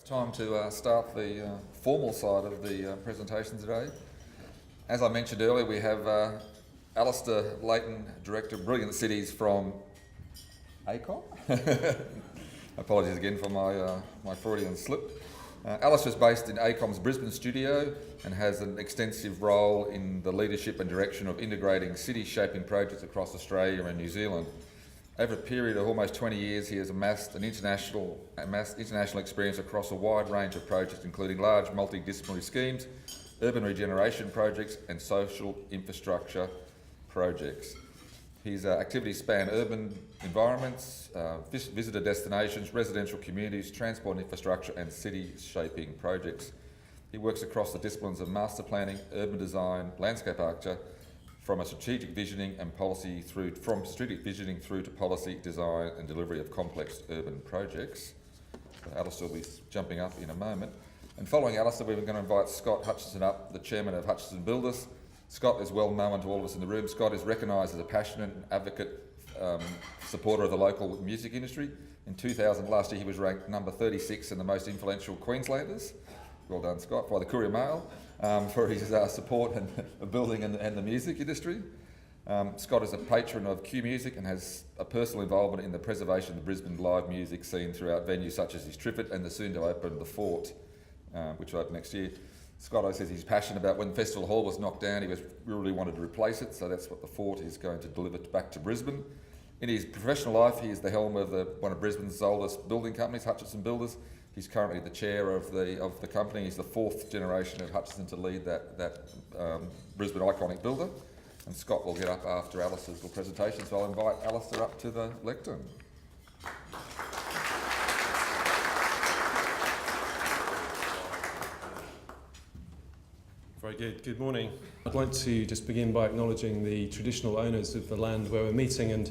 It's time to start the formal side of the presentation today. As I mentioned earlier, we have Alastair Leighton, Director of Brilliant Cities from AECOM. Apologies again for my Freudian slip. Alastair is based in AECOM's Brisbane studio and has an extensive role in the leadership and direction of integrating city-shaping projects across Australia and New Zealand. Over a period of almost 20 years, he has amassed international experience across a wide range of projects, including large multidisciplinary schemes, urban regeneration projects and social infrastructure projects. His activities span urban environments, visitor destinations, residential communities, transport infrastructure and city-shaping projects. He works across the disciplines of master planning, urban design, landscape architecture, from strategic visioning through to policy, design and delivery of complex urban projects. Alastair will be jumping up in a moment. And following Alastair, we're going to invite Scott Hutchinson up, the chairman of Hutchinson Builders. Scott is well known to all of us in the room. Scott is recognised as a passionate advocate, supporter of the local music industry. In 2000, last year, he was ranked number 36 in the most influential Queenslanders. Well done, Scott, by the Courier Mail. For his support of building and the music industry. Scott is a patron of Q Music and has a personal involvement in the preservation of the Brisbane live music scene throughout venues such as his Triffid and the soon-to-open The Fort, which will open next year. Scott says he's passionate about when Festival Hall was knocked down, he really wanted to replace it, so that's what The Fort is going to deliver back to Brisbane. In his professional life, he is the helm of one of Brisbane's oldest building companies, Hutchinson Builders. He's currently the chair of the company. He's the fourth generation of Hutchinson to lead that Brisbane iconic builder. And Scott will get up after Alastair's presentation, so I'll invite Alastair up to the lectern. Very good. Good morning. I'd like to just begin by acknowledging the traditional owners of the land where we're meeting and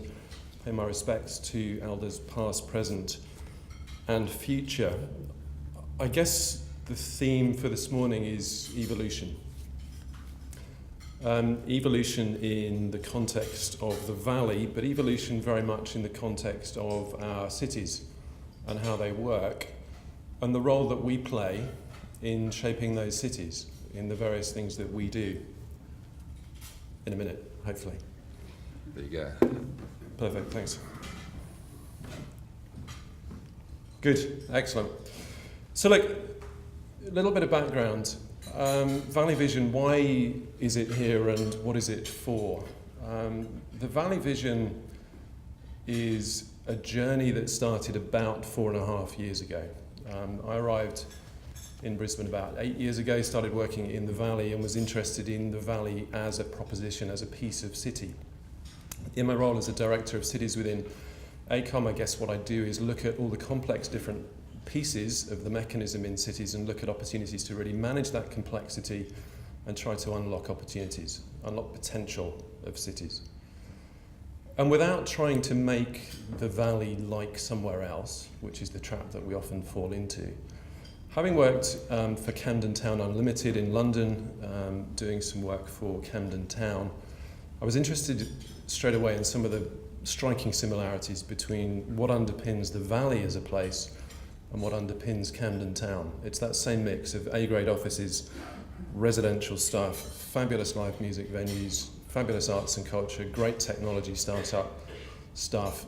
pay my respects to elders past, present and future. I guess the theme for this morning is evolution. Evolution in the context of the valley, but evolution very much in the context of our cities and how they work and the role that we play in shaping those cities in the various things that we do. In a minute, hopefully. There you go. Perfect, thanks. Good, excellent. So look, a little bit of background. Valley Vision, why is it here and what is it for? The Valley Vision is a journey that started about 4.5 years ago. I arrived in Brisbane about 8 years ago, started working in the Valley and was interested in the Valley as a proposition, as a piece of city. In my role as a director of cities within AECOM, I guess what I do is look at all the complex different pieces of the mechanism in cities and look at opportunities to really manage that complexity and try to unlock opportunities, unlock potential of cities. And without trying to make the Valley like somewhere else, which is the trap that we often fall into. Having worked for Camden Town Unlimited in London, doing some work for Camden Town, I was interested straight away in some of the striking similarities between what underpins the Valley as a place and what underpins Camden Town. It's that same mix of A-grade offices, residential stuff, fabulous live music venues, fabulous arts and culture, great technology startup stuff,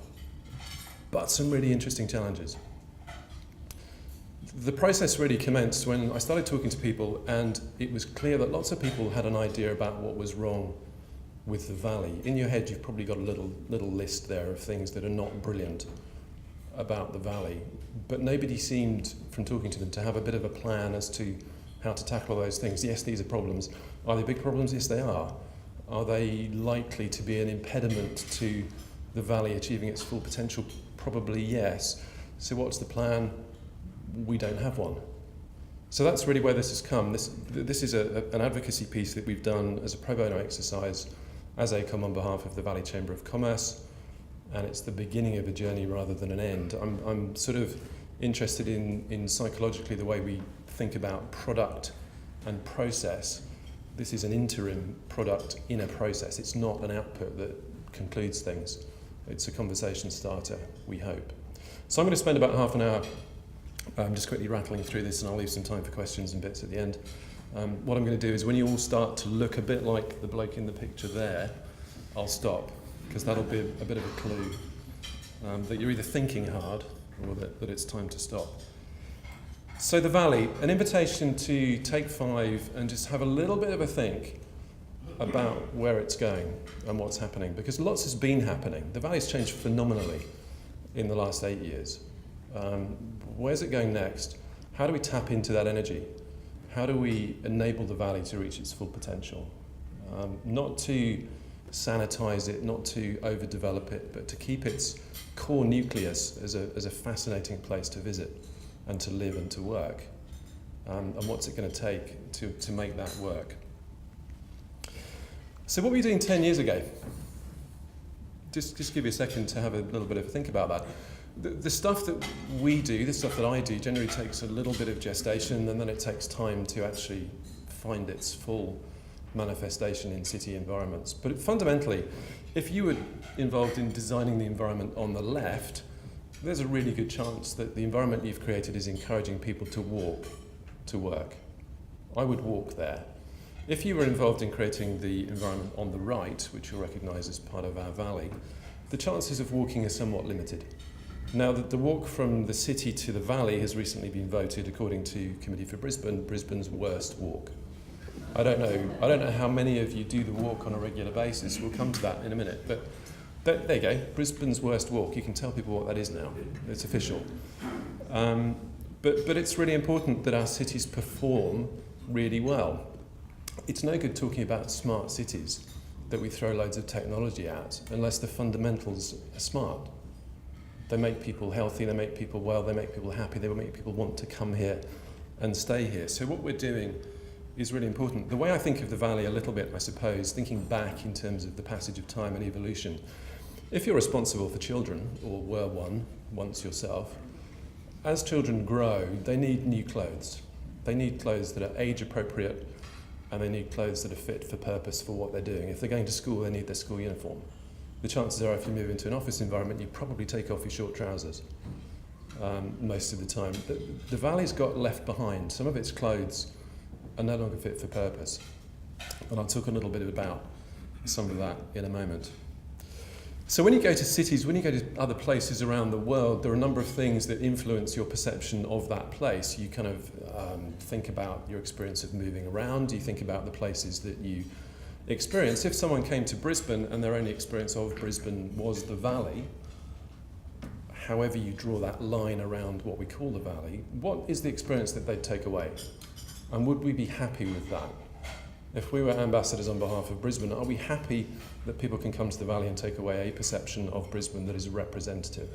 but some really interesting challenges. The process really commenced when I started talking to people and it was clear that lots of people had an idea about what was wrong with the Valley. In your head, you've probably got a little list there of things that are not brilliant about the Valley, but nobody seemed, from talking to them, to have a bit of a plan as to how to tackle those things. Yes, these are problems. Are they big problems? Yes, they are. Are they likely to be an impediment to the Valley achieving its full potential? Probably yes. So what's the plan? We don't have one. So that's really where this has come. This is an advocacy piece that we've done as a pro bono exercise as AECOM on behalf of the Valley Chamber of Commerce, and it's the beginning of a journey rather than an end. I'm sort of interested in psychologically the way we think about product and process. This is an interim product in a process. It's not an output that concludes things. It's a conversation starter, we hope. So I'm going to spend about half an hour I'm just quickly rattling through this and I'll leave some time for questions and bits at the end. What I'm going to do is when you all start to look a bit like the bloke in the picture there, I'll stop, because that'll be a bit of a clue that you're either thinking hard or that it's time to stop. So the Valley, an invitation to take 5 and just have a little bit of a think about where it's going and what's happening, because lots has been happening. The Valley's changed phenomenally in the last 8 years. Where's it going next? How do we tap into that energy? How do we enable the Valley to reach its full potential? Not to sanitize it, not to overdevelop it, but to keep its core nucleus as a fascinating place to visit and to live and to work. And what's it going to take to make that work? So what were you doing 10 years ago? Just give you a second to have a little bit of a think about that. The stuff that we do, the stuff that I do, generally takes a little bit of gestation, and then it takes time to actually find its full manifestation in city environments. But fundamentally, if you were involved in designing the environment on the left, there's a really good chance that the environment you've created is encouraging people to walk to work. I would walk there. If you were involved in creating the environment on the right, which you'll recognise as part of our valley, the chances of walking are somewhat limited. Now, the walk from the city to the valley has recently been voted, according to Committee for Brisbane, Brisbane's worst walk. I don't know how many of you do the walk on a regular basis. We'll come to that in a minute. But there you go, Brisbane's worst walk. You can tell people what that is now. It's official. But it's really important that our cities perform really well. It's no good talking about smart cities that we throw loads of technology at unless the fundamentals are smart. They make people healthy, they make people well, they make people happy, they make people want to come here and stay here. So what we're doing is really important. The way I think of the Valley a little bit, I suppose, thinking back in terms of the passage of time and evolution, if you're responsible for children, or were one once yourself, as children grow, they need new clothes. They need clothes that are age appropriate, and they need clothes that are fit for purpose for what they're doing. If they're going to school, they need their school uniform. The chances are if you move into an office environment, you probably take off your short trousers most of the time. The Valley's got left behind. Some of its clothes are no longer fit for purpose. And I'll talk a little bit about some of that in a moment. So when you go to cities, when you go to other places around the world, there are a number of things that influence your perception of that place. You kind of think about your experience of moving around. You think about the places that you experience. If someone came to Brisbane and their only experience of Brisbane was the Valley, however you draw that line around what we call the Valley, what is the experience that they'd take away? And would we be happy with that? If we were ambassadors on behalf of Brisbane, are we happy that people can come to the Valley and take away a perception of Brisbane that is representative?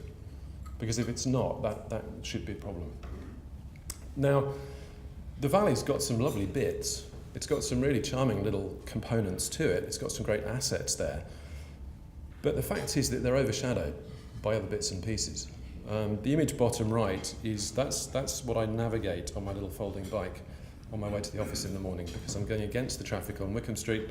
Because if it's not, that should be a problem. Now, the Valley's got some lovely bits. It's got some really charming little components to it. It's got some great assets there. But the fact is that they're overshadowed by other bits and pieces. The image bottom right is that's what I navigate on my little folding bike on my way to the office in the morning, because I'm going against the traffic on Wickham Street,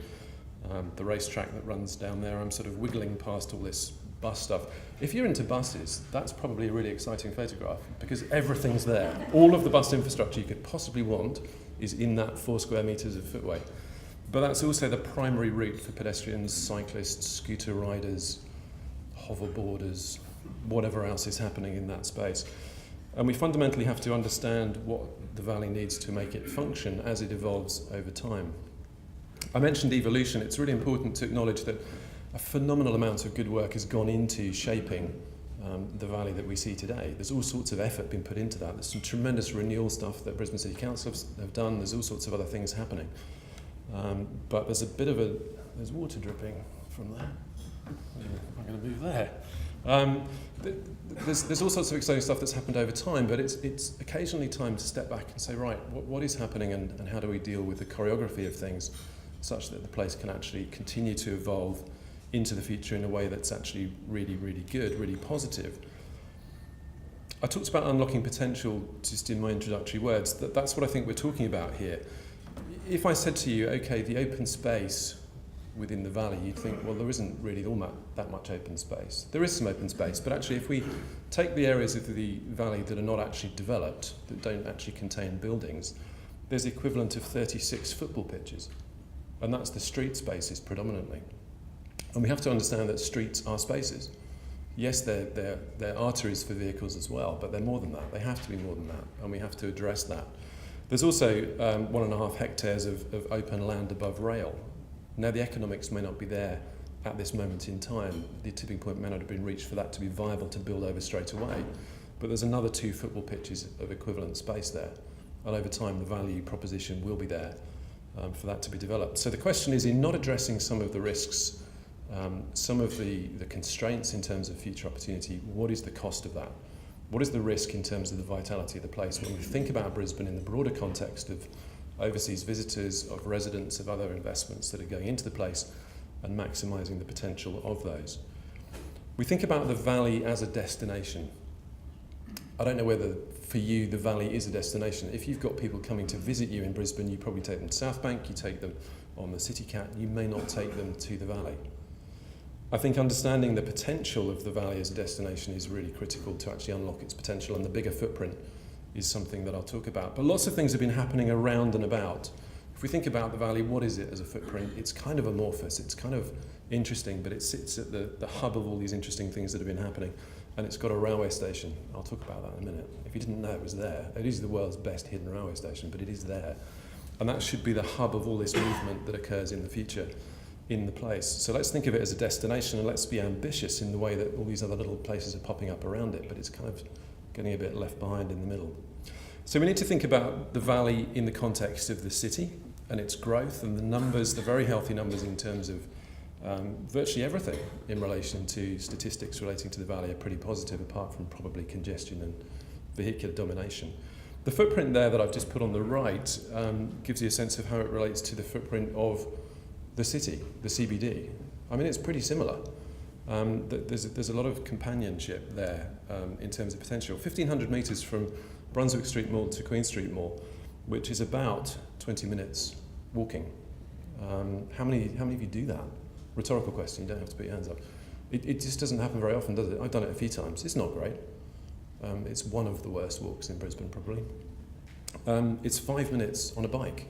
the racetrack that runs down there. I'm sort of wiggling past all this bus stuff. If you're into buses, that's probably a really exciting photograph, because everything's there. All of the bus infrastructure you could possibly want is in that 4 square metres of footway. But that's also the primary route for pedestrians, cyclists, scooter riders, hoverboarders, whatever else is happening in that space. And we fundamentally have to understand what the Valley needs to make it function as it evolves over time. I mentioned evolution. It's really important to acknowledge that a phenomenal amount of good work has gone into shaping the Valley that we see today. There's all sorts of effort being put into that. There's some tremendous renewal stuff that Brisbane City Council have done. There's all sorts of other things happening. But there's a bit of there's water dripping from there. I'm going to move there. There's all sorts of exciting stuff that's happened over time, but it's occasionally time to step back and say, right, what is happening and how do we deal with the choreography of things such that the place can actually continue to evolve into the future in a way that's actually really, really good, really positive. I talked about unlocking potential just in my introductory words. That's what I think we're talking about here. If I said to you, okay, the open space within the valley, you'd think, well, there isn't really that much open space. There is some open space, but actually if we take the areas of the valley that are not actually developed, that don't actually contain buildings, there's the equivalent of 36 football pitches. And that's the street spaces predominantly. And we have to understand that streets are spaces. Yes, they're arteries for vehicles as well, but they're more than that. They have to be more than that, and we have to address that. There's also 1.5 hectares of open land above rail. Now, the economics may not be there at this moment in time. The tipping point may not have been reached for that to be viable to build over straight away, but there's another 2 football pitches of equivalent space there. And over time, the value proposition will be there for that to be developed. So the question is, in not addressing some of the risks, some of the constraints in terms of future opportunity, what is the cost of that? What is the risk in terms of the vitality of the place? When we think about Brisbane in the broader context of overseas visitors, of residents, of other investments that are going into the place and maximising the potential of those. We think about the valley as a destination. I don't know whether for you the valley is a destination. If you've got people coming to visit you in Brisbane, you probably take them to South Bank, you take them on the City Cat, you may not take them to the valley. I think understanding the potential of the valley as a destination is really critical to actually unlock its potential, and the bigger footprint is something that I'll talk about. But lots of things have been happening around and about. If we think about the valley, what is it as a footprint? It's kind of amorphous, it's kind of interesting, but it sits at the hub of all these interesting things that have been happening. And it's got a railway station. I'll talk about that in a minute. If you didn't know it was there, it is the world's best hidden railway station, but it is there. And that should be the hub of all this movement that occurs in the future in the place. So let's think of it as a destination, and let's be ambitious in the way that all these other little places are popping up around it, but it's kind of getting a bit left behind in the middle. So we need to think about the valley in the context of the city and its growth, and the numbers, the very healthy numbers in terms of virtually everything in relation to statistics relating to the valley are pretty positive, apart from probably congestion and vehicular domination. The footprint there that I've just put on the right gives you a sense of how it relates to the footprint of the city, the CBD. I mean, it's pretty similar. There's a lot of companionship there in terms of potential. 1,500 metres from Brunswick Street Mall to Queen Street Mall, which is about 20 minutes walking. How many of you do that? Rhetorical question, you don't have to put your hands up. It just doesn't happen very often, does it? I've done it a few times. It's not great. It's one of the worst walks in Brisbane, probably. It's 5 minutes on a bike.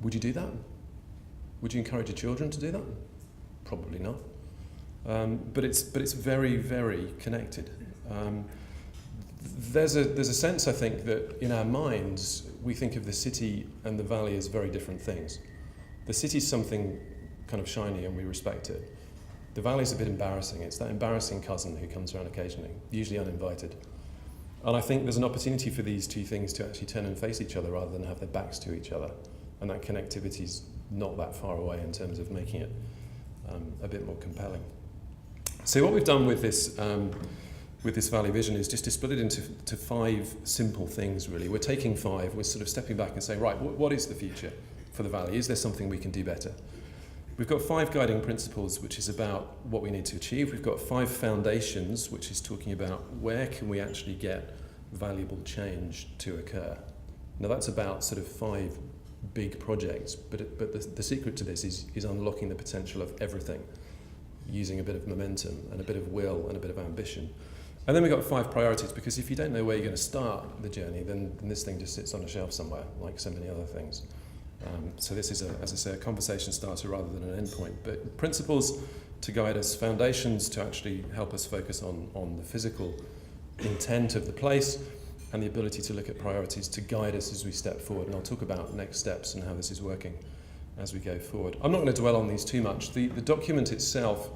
Would you do that? Would you encourage your children to do that? Probably not. But it's very, very connected. There's a sense, I think, that in our minds we think of the city and the valley as very different things. The city's something kind of shiny and we respect it. The valley's a bit embarrassing. It's that embarrassing cousin who comes around occasionally, usually uninvited. And I think there's an opportunity for these two things to actually turn and face each other rather than have their backs to each other. And that connectivity's not that far away in terms of making it a bit more compelling. So what we've done with this Valley Vision is just to split it into 5 simple things, really. We're taking 5, we're sort of stepping back and saying, right, what is the future for the Valley? Is there something we can do better? We've got 5 guiding principles, which is about what we need to achieve. We've got 5 foundations, which is talking about where can we actually get valuable change to occur. Now that's about sort of 5 big projects, but the secret to this is unlocking the potential of everything, using a bit of momentum and a bit of will and a bit of ambition. And then we've got 5 priorities, because if you don't know where you're going to start the journey, then this thing just sits on a shelf somewhere, like so many other things. So this is, as I say, a conversation starter rather than an endpoint. But principles to guide us, foundations to actually help us focus on the physical intent of the place, and the ability to look at priorities to guide us as we step forward. And I'll talk about next steps and how this is working as we go forward. I'm not going to dwell on these too much. The document itself,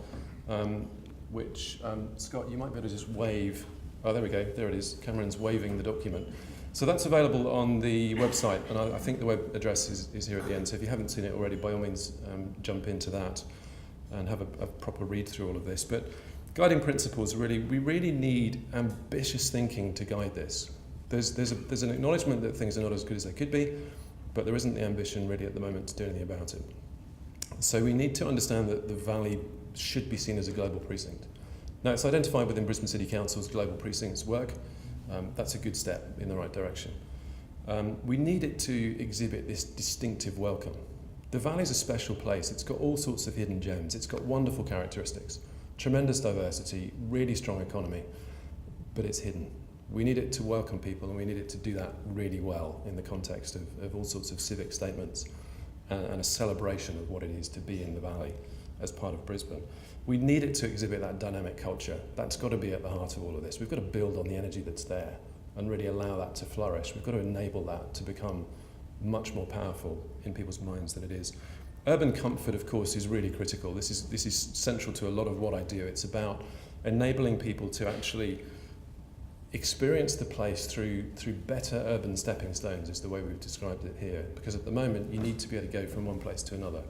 which, Scott, you might be able to just wave. Oh, there we go. There it is. Cameron's waving the document. So that's available on the website, and I think the web address is here at the end. So if you haven't seen it already, by all means, jump into that and have a proper read through all of this. But guiding principles, really, we really need ambitious thinking to guide this. There's an acknowledgement that things are not as good as they could be, but there isn't the ambition really at the moment to do anything about it. So we need to understand that the Valley should be seen as a global precinct. Now, it's identified within Brisbane City Council's global precincts work. That's a good step in the right direction. We need it to exhibit this distinctive welcome. The Valley's a special place. It's got all sorts of hidden gems. It's got wonderful characteristics, tremendous diversity, really strong economy, but it's hidden. We need it to welcome people, and we need it to do that really well in the context of all sorts of civic statements and a celebration of what it is to be in the Valley as part of Brisbane. We need it to exhibit that dynamic culture. That's got to be at the heart of all of this. We've got to build on the energy that's there and really allow that to flourish. We've got to enable that to become much more powerful in people's minds than it is. Urban comfort, of course, is really critical. This is central to a lot of what I do. It's about enabling people to actually experience the place through better urban stepping stones, is the way we've described it here. Because at the moment, you need to be able to go from one place to another,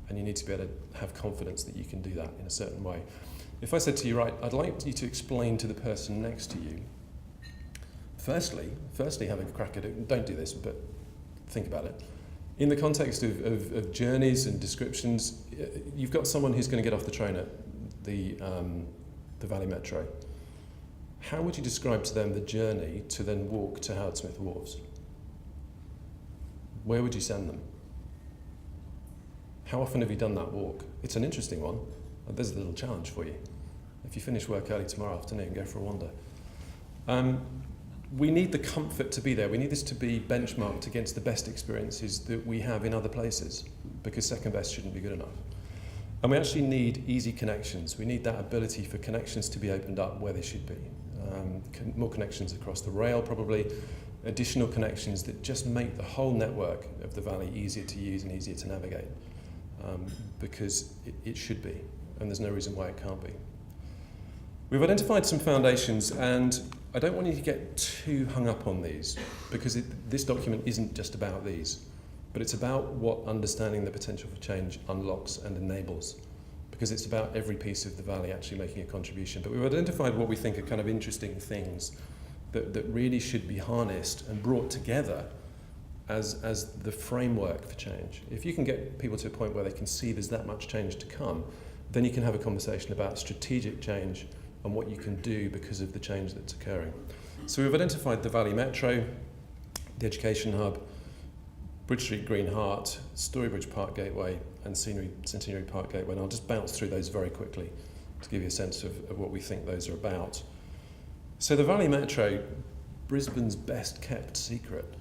and you need to be able to have confidence that you can do that in a certain way. If I said to you, right, I'd like you to explain to the person next to you, firstly have a crack at it. Don't do this, but think about it. In the context of journeys and descriptions, you've got someone who's going to get off the train at the Valley Metro. How would you describe to them the journey to then walk to Howard Smith Wharves? Where would you send them? How often have you done that walk? It's an interesting one. There's a little challenge for you. If you finish work early tomorrow afternoon, go for a wander. We need the comfort to be there. We need this to be benchmarked against the best experiences that we have in other places, because second best shouldn't be good enough. And we actually need easy connections. We need that ability for connections to be opened up where they should be. More connections across the rail, probably. Additional connections that just make the whole network of the Valley easier to use and easier to navigate. Because it should be, and there's no reason why it can't be. We've identified some foundations, and I don't want you to get too hung up on these, because this document isn't just about these, but it's about what understanding the potential for change unlocks and enables, because it's about every piece of the Valley actually making a contribution. But we've identified what we think are kind of interesting things that really should be harnessed and brought together as the framework for change. If you can get people to a point where they can see there's that much change to come, then you can have a conversation about strategic change and what you can do because of the change that's occurring. So we've identified the Valley Metro, the Education Hub, Bridge Street Green Heart, Storybridge Park Gateway, and Centenary Park Gateway. And I'll just bounce through those very quickly to give you a sense of what we think those are about. So the Valley Metro, Brisbane's best kept secret.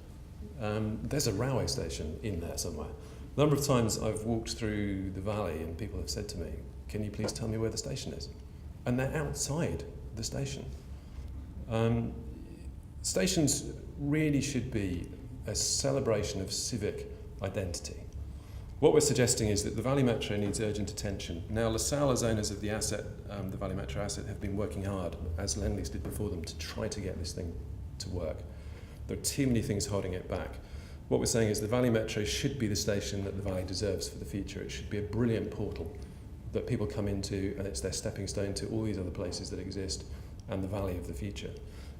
There's a railway station in there somewhere. A number of times I've walked through the Valley and people have said to me, can you please tell me where the station is? And they're outside the station. Stations really should be a celebration of civic identity. What we're suggesting is that the Valley Metro needs urgent attention. Now, LaSalle, as owners of the asset, the Valley Metro asset, have been working hard, as Lendlease did before them, to try to get this thing to work. There are too many things holding it back. What we're saying is the Valley Metro should be the station that the Valley deserves for the future. It should be a brilliant portal that people come into, and it's their stepping stone to all these other places that exist and the Valley of the future.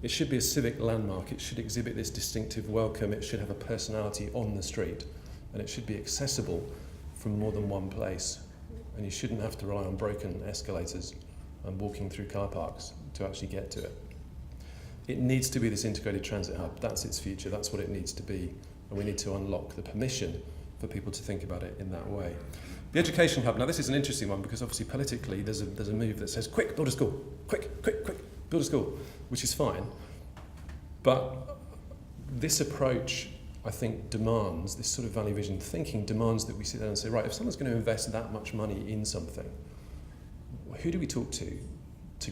It should be a civic landmark. It should exhibit this distinctive welcome. It should have a personality on the street, and it should be accessible from more than one place. And you shouldn't have to rely on broken escalators and walking through car parks to actually get to it. It needs to be this integrated transit hub. That's its future. That's what it needs to be. And we need to unlock the permission for people to think about it in that way. The Education Hub, now this is an interesting one because obviously politically there's a move that says, quick, build a school, quick, build a school, which is fine. But this approach, I think, demands, this sort of Valley Vision thinking demands that we sit down and say, right, if someone's going to invest that much money in something, who do we talk to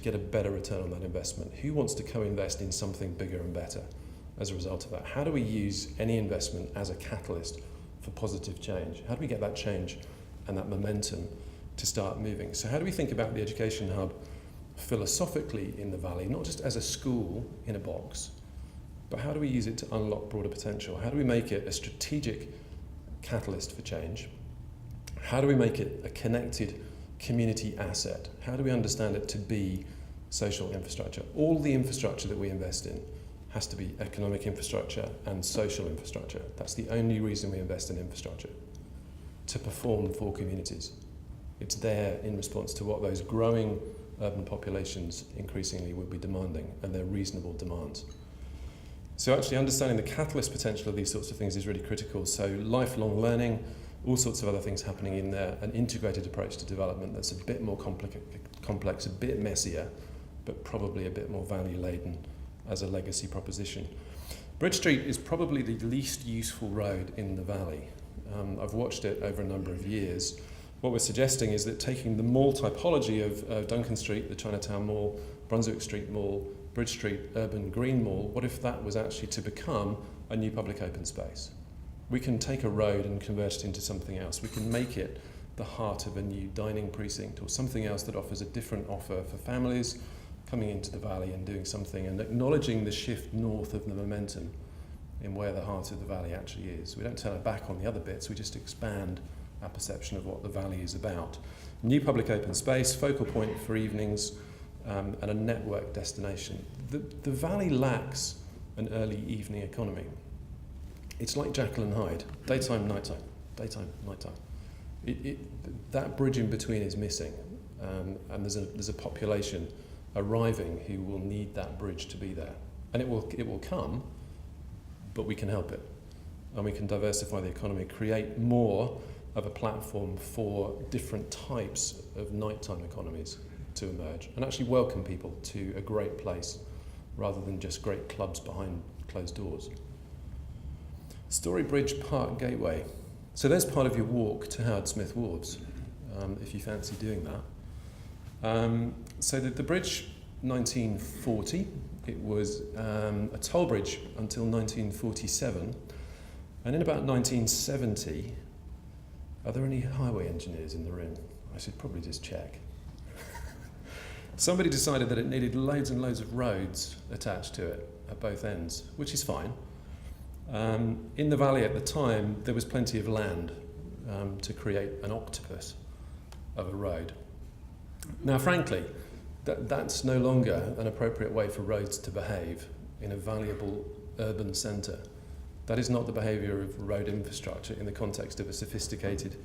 get a better return on that investment? Who wants to co-invest in something bigger and better as a result of that? How do we use any investment as a catalyst for positive change? How do we get that change and that momentum to start moving? So how do we think about the Education Hub philosophically in the Valley, not just as a school in a box, but how do we use it to unlock broader potential? How do we make it a strategic catalyst for change? How do we make it a connected community asset? How do we understand it to be social infrastructure? All the infrastructure that we invest in has to be economic infrastructure and social infrastructure. That's the only reason we invest in infrastructure, to perform for communities. It's there in response to what those growing urban populations increasingly will be demanding, and they're reasonable demands. So actually understanding the catalyst potential of these sorts of things is really critical. So lifelong learning, all sorts of other things happening in there, an integrated approach to development that's a bit more complex, a bit messier, but probably a bit more value-laden as a legacy proposition. Bridge Street is probably the least useful road in the valley. I've watched it over a number of years. What we're suggesting is that taking the mall typology of Duncan Street, the Chinatown Mall, Brunswick Street Mall, Bridge Street Urban Green Mall, what if that was actually to become a new public open space? We can take a road and convert it into something else. We can make it the heart of a new dining precinct or something else that offers a different offer for families coming into the valley and doing something and acknowledging the shift north of the momentum in where the heart of the valley actually is. We don't turn it back on the other bits, we just expand our perception of what the valley is about. New public open space, focal point for evenings, and a network destination. The valley lacks an early evening economy. It's like Jekyll and Hyde, daytime, nighttime, daytime, nighttime. That bridge in between is missing, and there's a population arriving who will need that bridge to be there. And it will come, but we can help it. And we can diversify the economy, create more of a platform for different types of nighttime economies to emerge, and actually welcome people to a great place rather than just great clubs behind closed doors. Storybridge Park Gateway. So there's part of your walk to Howard Smith Ward's, if you fancy doing that. So the bridge, 1940, it was a toll bridge until 1947, and in about 1970, are there any highway engineers in the room? I should probably just check. Somebody decided that it needed loads and loads of roads attached to it at both ends, which is fine. In the valley at the time, there was plenty of land to create an octopus of a road. Now, frankly, that's no longer an appropriate way for roads to behave in a valuable urban centre. That is not the behaviour of road infrastructure in the context of a sophisticated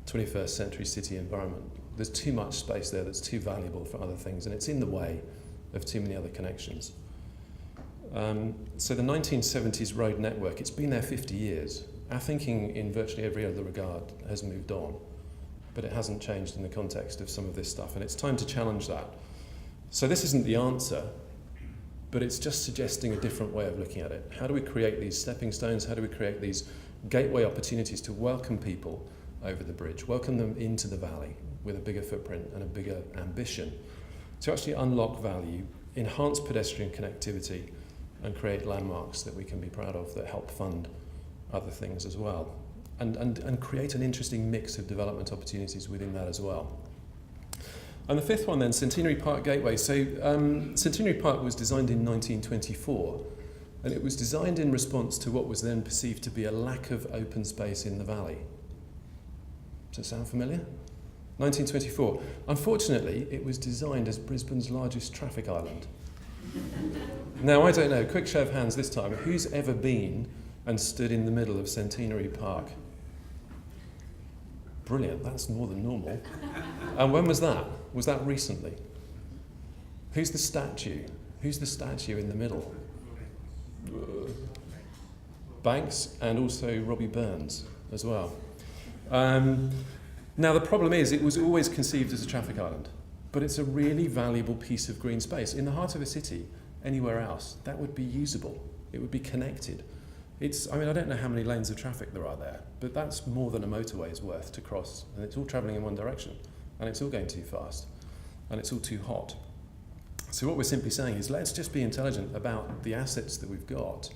21st century city environment. There's too much space there that's too valuable for other things, and it's in the way of too many other connections. So the 1970s road network, it's been there 50 years. Our thinking in virtually every other regard has moved on, but it hasn't changed in the context of some of this stuff, and it's time to challenge that. So this isn't the answer, but it's just suggesting a different way of looking at it. How do we create these stepping stones? How do we create these gateway opportunities to welcome people over the bridge, welcome them into the valley with a bigger footprint and a bigger ambition to actually unlock value, enhance pedestrian connectivity, and create landmarks that we can be proud of that help fund other things as well, and create an interesting mix of development opportunities within that as well. And the fifth one then, Centenary Park Gateway. So Centenary Park was designed in 1924, and it was designed in response to what was then perceived to be a lack of open space in the valley. Does it sound familiar? 1924. Unfortunately, it was designed as Brisbane's largest traffic island. Now, I don't know, quick show of hands this time, who's ever been and stood in the middle of Centenary Park? Brilliant, that's more than normal. And when was that? Was that recently? Who's the statue? Who's the statue in the middle? Banks and also Robbie Burns as well. Now the problem is it was always conceived as a traffic island, but it's a really valuable piece of green space. In the heart of a city, anywhere else, that would be usable. It would be connected. I don't know how many lanes of traffic there are there, but that's more than a motorway is worth to cross, and it's all travelling in one direction, and it's all going too fast, and it's all too hot. So what we're simply saying is let's just be intelligent about the assets that we've got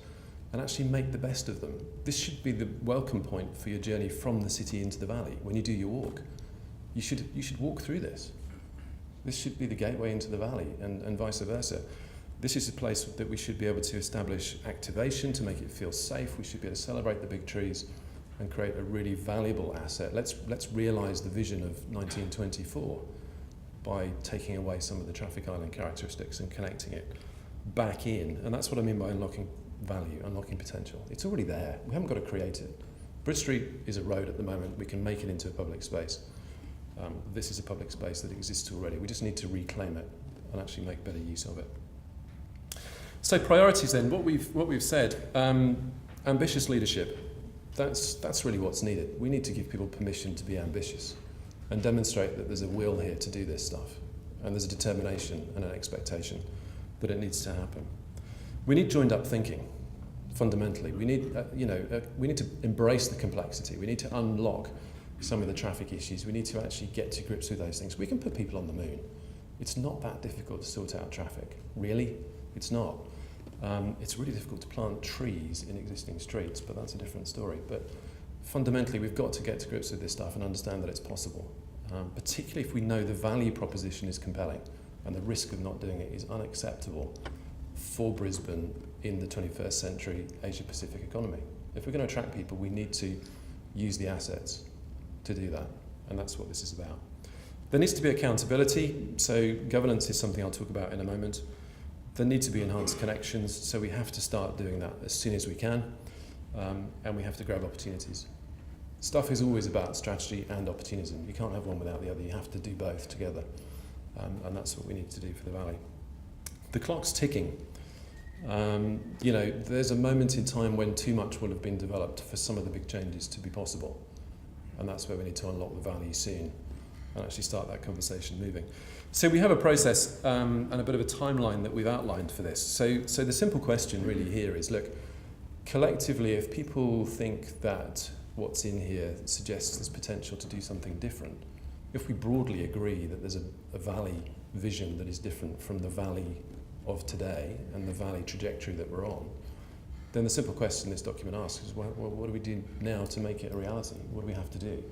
and actually make the best of them. This should be the welcome point for your journey from the city into the valley. When you do your walk, you should walk through this. This should be the gateway into the valley, and vice versa. This is a place that we should be able to establish activation to make it feel safe. We should be able to celebrate the big trees and create a really valuable asset. Let's realise the vision of 1924 by taking away some of the traffic island characteristics and connecting it back in. And that's what I mean by unlocking value, unlocking potential. It's already there. We haven't got to create it. Bridge Street is a road at the moment. We can make it into a public space. This is a public space that exists already. We just need to reclaim it and actually make better use of it. So priorities then, what we've said, ambitious leadership. That's really what's needed. We need to give people permission to be ambitious and demonstrate that there's a will here to do this stuff, and there's a determination and an expectation that it needs to happen. We need joined up thinking, fundamentally. We need, we need to embrace the complexity. We need to unlock some of the traffic issues. We need to actually get to grips with those things. We can put people on the moon. It's not that difficult to sort out traffic. Really, it's not. It's really difficult to plant trees in existing streets, but that's a different story. But fundamentally, we've got to get to grips with this stuff and understand that it's possible, particularly if we know the value proposition is compelling and the risk of not doing it is unacceptable for Brisbane in the 21st century Asia-Pacific economy. If we're going to attract people, we need to use the assets to do that, and that's what this is about. There needs to be accountability, so governance is something I'll talk about in a moment. There need to be enhanced connections, so we have to start doing that as soon as we can, and we have to grab opportunities. Stuff is always about strategy and opportunism. You can't have one without the other. You have to do both together, and that's what we need to do for the Valley. The clock's ticking. There's a moment in time when too much will have been developed for some of the big changes to be possible, and that's where we need to unlock the Valley soon and actually start that conversation moving. So we have a process and a bit of a timeline that we've outlined for this. So the simple question really here is, look, collectively, if people think that what's in here suggests there's potential to do something different, if we broadly agree that there's a Valley vision that is different from the Valley of today and the Valley trajectory that we're on, then the simple question this document asks is, well, what do we do now to make it a reality? What do we have to do?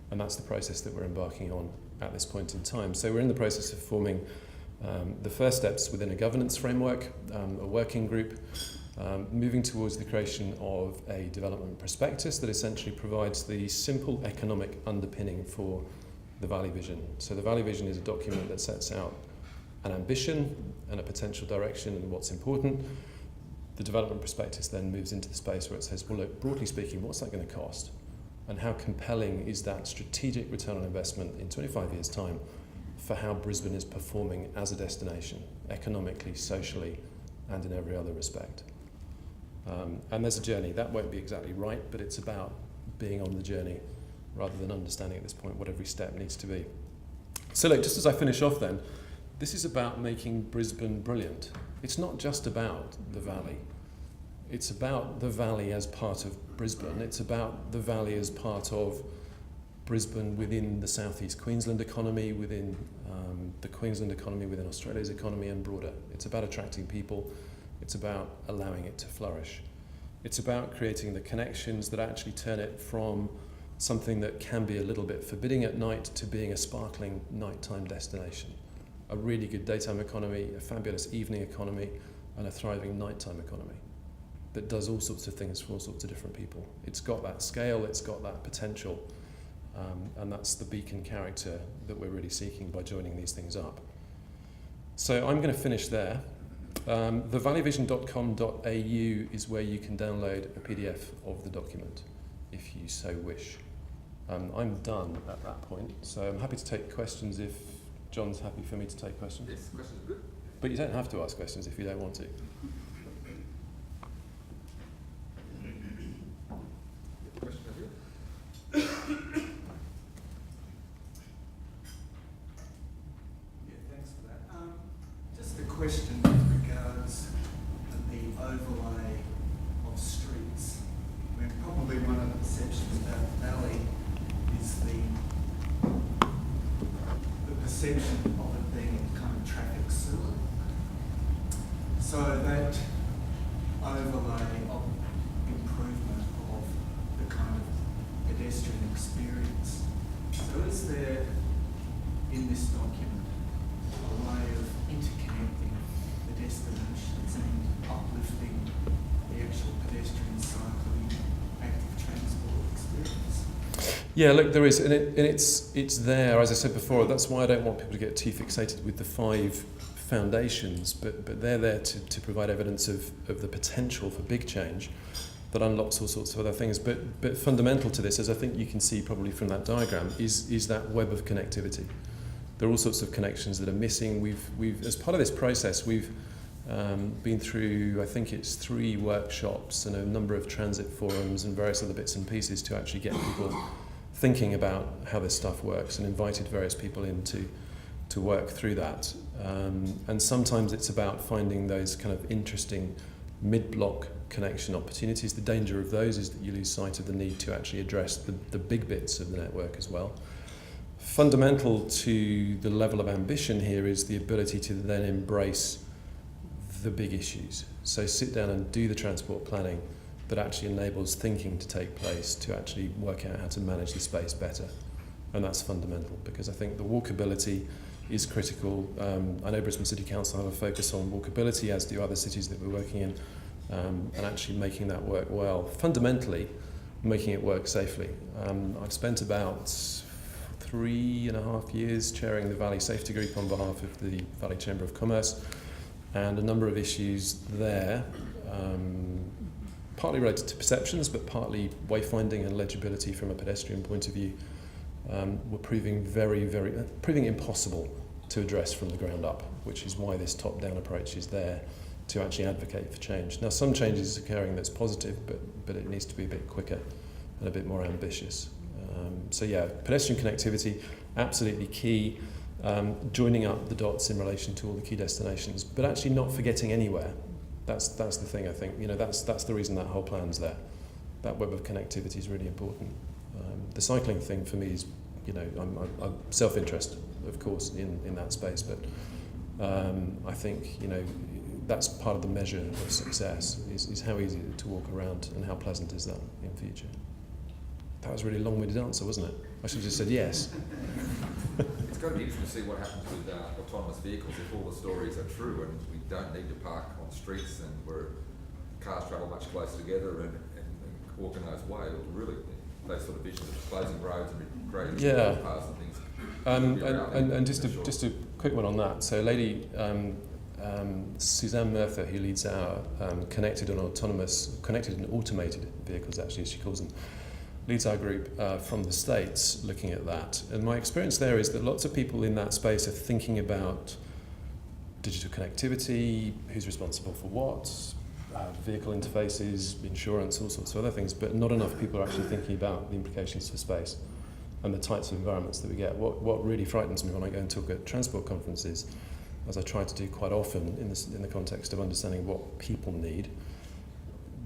And that's the process that we're embarking on at this point in time. So we're in the process of forming the first steps within a governance framework, a working group, moving towards the creation of a development prospectus that essentially provides the simple economic underpinning for the Valley Vision. So the Valley Vision is a document that sets out an ambition and a potential direction and what's important. The development prospectus then moves into the space where it says, well, look, broadly speaking, what's that going to cost? And how compelling is that strategic return on investment in 25 years' time for how Brisbane is performing as a destination, economically, socially, and in every other respect? And there's a journey. That won't be exactly right, but it's about being on the journey rather than understanding at this point what every step needs to be. So look, just as I finish off then, this is about making Brisbane brilliant. It's not just about the Valley. It's about the Valley as part of Brisbane. It's about the Valley as part of Brisbane within the southeast Queensland economy, within the Queensland economy, within Australia's economy and broader. It's about attracting people. It's about allowing it to flourish. It's about creating the connections that actually turn it from something that can be a little bit forbidding at night to being a sparkling nighttime destination. A really good daytime economy, a fabulous evening economy, and a thriving nighttime economy that does all sorts of things for all sorts of different people. It's got that scale, it's got that potential, and that's the beacon character that we're really seeking by joining these things up. So I'm going to finish there. thevalleyvision.com.au is where you can download a PDF of the document, if you so wish. I'm done at that point, so I'm happy to take questions if John's happy for me to take questions. Yes, questions are good. But you don't have to ask questions if you don't want to. Question over here. Yeah, thanks for that. Just a question with regards to the overlay of streets. I mean, probably one of the perceptions about the Valley is the perception of it being a kind of traffic sewer. So that overlay of improvement of the kind of pedestrian experience. So is there, in this document, a way of interconnecting the destinations and uplifting the actual pedestrian cycling, active transport experience? Yeah, look, there is, and it's there, as I said before. That's why I don't want people to get too fixated with the 5 foundations, but they're there to provide evidence of the potential for big change that unlocks all sorts of other things. But fundamental to this, as I think you can see probably from that diagram, is that web of connectivity. There are all sorts of connections that are missing. We've as part of this process, we've Been through, I think it's 3 workshops and a number of transit forums and various other bits and pieces to actually get people thinking about how this stuff works, and invited various people in to work through that. And sometimes it's about finding those kind of interesting mid-block connection opportunities. The danger of those is that you lose sight of the need to actually address the big bits of the network as well. Fundamental to the level of ambition here is the ability to then embrace the big issues. So sit down and do the transport planning that actually enables thinking to take place to actually work out how to manage the space better. And that's fundamental, because I think the walkability is critical. I know Brisbane City Council have a focus on walkability, as do other cities that we're working in, and actually making that work well. Fundamentally, making it work safely. I've spent about 3.5 years chairing the Valley Safety Group on behalf of the Valley Chamber of Commerce, and a number of issues there, partly related to perceptions, but partly wayfinding and legibility from a pedestrian point of view, were proving proving impossible to address from the ground up, which is why this top-down approach is there to actually advocate for change. Now, some change is occurring that's positive, but it needs to be a bit quicker and a bit more ambitious. So yeah, pedestrian connectivity, absolutely key. Joining up the dots in relation to all the key destinations, but actually not forgetting anywhere. That's the thing, I think. You know, that's the reason that whole plan's there. That web of connectivity is really important. The cycling thing for me is, you know, I'm self-interest, of course, in that space, but I think, you know, that's part of the measure of success, is how easy to walk around and how pleasant is that in future. That was a really long-winded answer, wasn't it? I should have just said yes. It's going to be interesting to see what happens with autonomous vehicles if all the stories are true and we don't need to park on streets and where cars travel much closer together and walk in those ways. Really, those sort of visions of closing roads and creating paths and things. And just a quick one on that. So, a lady, Suzanne Murtha, who leads our connected and automated vehicles, actually, as she calls them, leads our group from the States looking at that. And my experience there is that lots of people in that space are thinking about digital connectivity, who's responsible for what, vehicle interfaces, insurance, all sorts of other things, but not enough people are actually thinking about the implications for space and the types of environments that we get. What really frightens me when I go and talk at transport conferences, as I try to do quite often in the context of understanding what people need,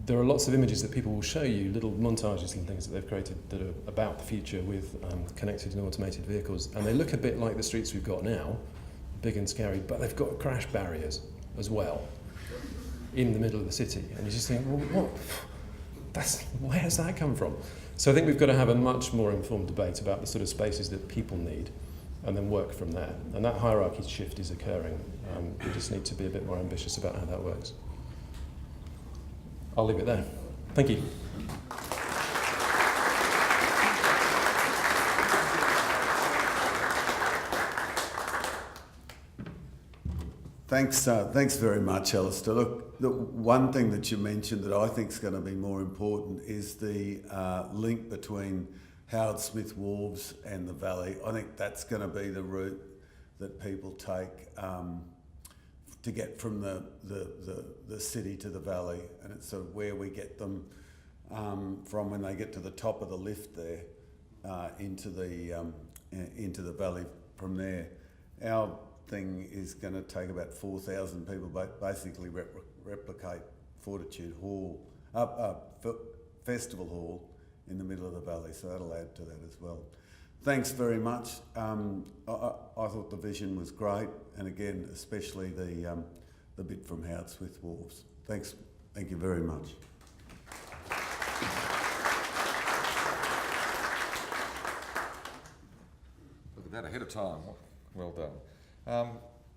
there are lots of images that people will show you, little montages and things that they've created that are about the future with connected and automated vehicles, and they look a bit like the streets we've got now, big and scary, but they've got crash barriers as well in the middle of the city, and you just think, well, where's that come from? So I think we've got to have a much more informed debate about the sort of spaces that people need, and then work from there. And that hierarchy shift is occurring. We just need to be a bit more ambitious about how that works. I'll leave it there. Thank you. Thanks very much, Alastair. Look, the one thing that you mentioned that I think is going to be more important is the link between Howard Smith Wharves and the Valley. I think that's going to be the route that people take to get from the city to the Valley, and it's sort of where we get them from when they get to the top of the lift there into the Valley from there. Our thing is going to take about 4,000 people, basically replicate FORTITUDE Hall, Festival Hall in the middle of the Valley, so that'll add to that as well. Thanks very much. I thought the vision was great, and again, especially the bit from Howard Smith Wharves. Thanks. Thank you very much. Look at that, ahead of time. Well done.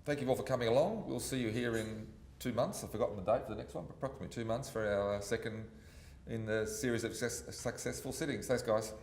Thank you all for coming along. We'll see you here in 2 months. I've forgotten the date for the next one, but approximately 2 months for our second in the series of successful sittings. Thanks, guys.